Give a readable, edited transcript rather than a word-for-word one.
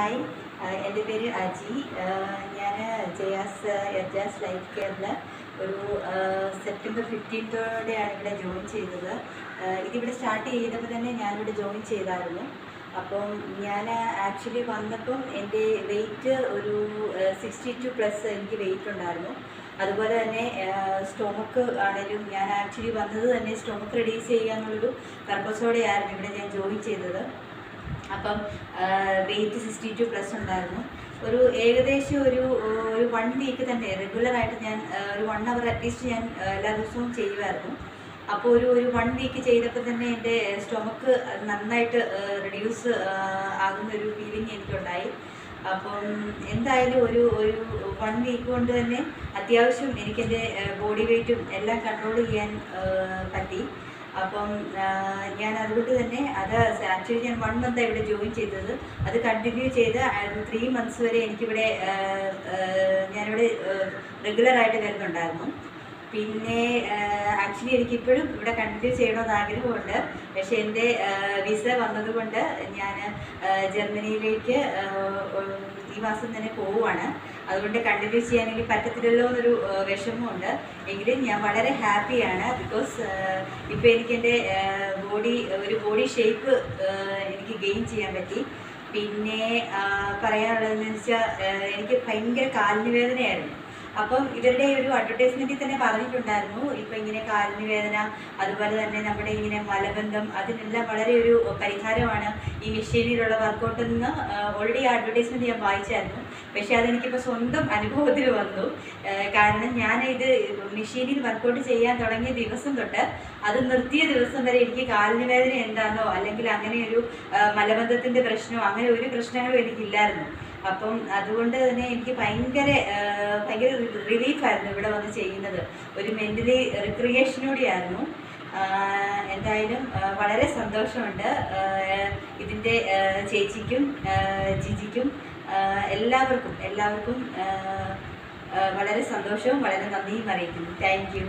Hi, എൻ്റെ പേര് അജി. ഞാൻ എജാസ് ലൈഫ് കെയറിൽ ഒരു സെപ്റ്റംബർ 15 ഇവിടെ ജോയിൻ ചെയ്തത്. ഇതിവിടെ സ്റ്റാർട്ട് ചെയ്തപ്പോൾ തന്നെ ഞാനിവിടെ ജോയിൻ ചെയ്തായിരുന്നു. അപ്പം ഞാൻ ആക്ച്വലി വന്നപ്പം എൻ്റെ വെയ്റ്റ് ഒരു 62+ എനിക്ക് വെയിറ്റ് ഉണ്ടായിരുന്നു. അതുപോലെ തന്നെ സ്റ്റൊമക്ക് ആണെങ്കിലും ഞാൻ ആക്ച്വലി വന്നത് തന്നെ സ്റ്റൊമക്ക് റെഡ്യൂസ് ചെയ്യാന്നുള്ളൊരു പർപ്പസോടെയായിരുന്നു ഇവിടെ ഞാൻ ജോയിൻ ചെയ്തത്. അപ്പം വെയ്റ്റ് 62+ ഉണ്ടായിരുന്നു. ഒരു ഏകദേശം ഒരു 1 വീക്ക് തന്നെ റെഗുലറായിട്ട് ഞാൻ ഒരു 1 അവർ അറ്റ്ലീസ്റ്റ് ഞാൻ എല്ലാ ദിവസവും ചെയ്യുമായിരുന്നു. അപ്പോൾ ഒരു 1 വീക്ക് ചെയ്തപ്പോൾ തന്നെ എൻ്റെ സ്റ്റൊമക്ക് നന്നായിട്ട് റെഡ്യൂസ് ആകുന്നൊരു ഫീലിംഗ് എനിക്കുണ്ടായി. അപ്പം എന്തായാലും ഒരു 1 വീക്ക് കൊണ്ട് തന്നെ അത്യാവശ്യം എനിക്കെൻ്റെ ബോഡി വെയ്റ്റും എല്ലാം കൺട്രോൾ ചെയ്യാൻ പറ്റി. അപ്പം ഞാൻ അതുകൊണ്ട് തന്നെ അത് ആക്ച്വലി ഞാൻ 1 മന്താണ് ഇവിടെ ജോയിൻ ചെയ്തത്. അത് കണ്ടിന്യൂ ചെയ്ത് 3 മന്ത്സ് വരെ എനിക്കിവിടെ ഞാനിവിടെ റെഗുലറായിട്ട് വരുന്നുണ്ടായിരുന്നു. പിന്നെ ആക്ച്വലി എനിക്കിപ്പോഴും ഇവിടെ കണ്ടിന്യൂ ചെയ്യണമെന്ന് ആഗ്രഹമുണ്ട്. പക്ഷേ എൻ്റെ വിസ വന്നതുകൊണ്ട് ഞാൻ ജർമ്മനിയിലേക്ക് ഈ മാസം തന്നെ പോവുകയാണ്. അതുകൊണ്ട് കണ്ടിന്യൂ ചെയ്യാൻ എനിക്ക് പറ്റത്തില്ലല്ലോ എന്നൊരു വിഷമമുണ്ട്. എങ്കിലും ഞാൻ വളരെ ഹാപ്പിയാണ്. ബിക്കോസ് ഇപ്പോൾ എനിക്കെൻ്റെ ബോഡി ഷേപ്പ് എനിക്ക് ഗെയിൻ ചെയ്യാൻ പറ്റി. പിന്നെ പറയാനുള്ളതെന്ന് വെച്ചാൽ എനിക്ക് ഭയങ്കര കാലിന് വേദനയായിരുന്നു. അപ്പം ഇവരുടെ ഒരു അഡ്വർടൈസ്മെൻറ്റിൽ തന്നെ പറഞ്ഞിട്ടുണ്ടായിരുന്നു, ഇപ്പം ഇങ്ങനെ കാലിന് വേദന, അതുപോലെ തന്നെ നമ്മുടെ ഇങ്ങനെ മലബന്ധം, അതിനെല്ലാം വളരെ ഒരു പരിഹാരമാണ് ഈ മെഷീനിലുള്ള വർക്കൗട്ട് എന്ന് ഓൾറെഡി ആ അഡ്വർടൈസ്മെൻറ്റ് ഞാൻ വായിച്ചായിരുന്നു. പക്ഷേ അതെനിക്കിപ്പോൾ സ്വന്തം അനുഭവത്തിൽ വന്നു. കാരണം ഞാൻ ഇത് മെഷീനിൽ വർക്കൗട്ട് ചെയ്യാൻ തുടങ്ങിയ ദിവസം തൊട്ട് അത് നിർത്തിയ ദിവസം വരെ എനിക്ക് കാലിന് വേദന എന്താണെന്നോ അല്ലെങ്കിൽ അങ്ങനെ ഒരു മലബന്ധത്തിൻ്റെ പ്രശ്നമോ അങ്ങനെ ഒരു പ്രശ്നങ്ങളും എനിക്കില്ലായിരുന്നു. അപ്പം അതുകൊണ്ട് തന്നെ എനിക്ക് ഭയങ്കര റിലീഫായിരുന്നു ഇവിടെ വന്ന് ചെയ്യുന്നത്. ഒരു മെൻ്റലി റിക്രിയേഷനോടെയായിരുന്നു. എന്തായാലും വളരെ സന്തോഷമുണ്ട്. ഇതിൻ്റെ ചേച്ചിക്കും ജിജിക്കും എല്ലാവർക്കും വളരെ സന്തോഷവും വളരെ നന്ദിയും അറിയിക്കുന്നു. Thank you.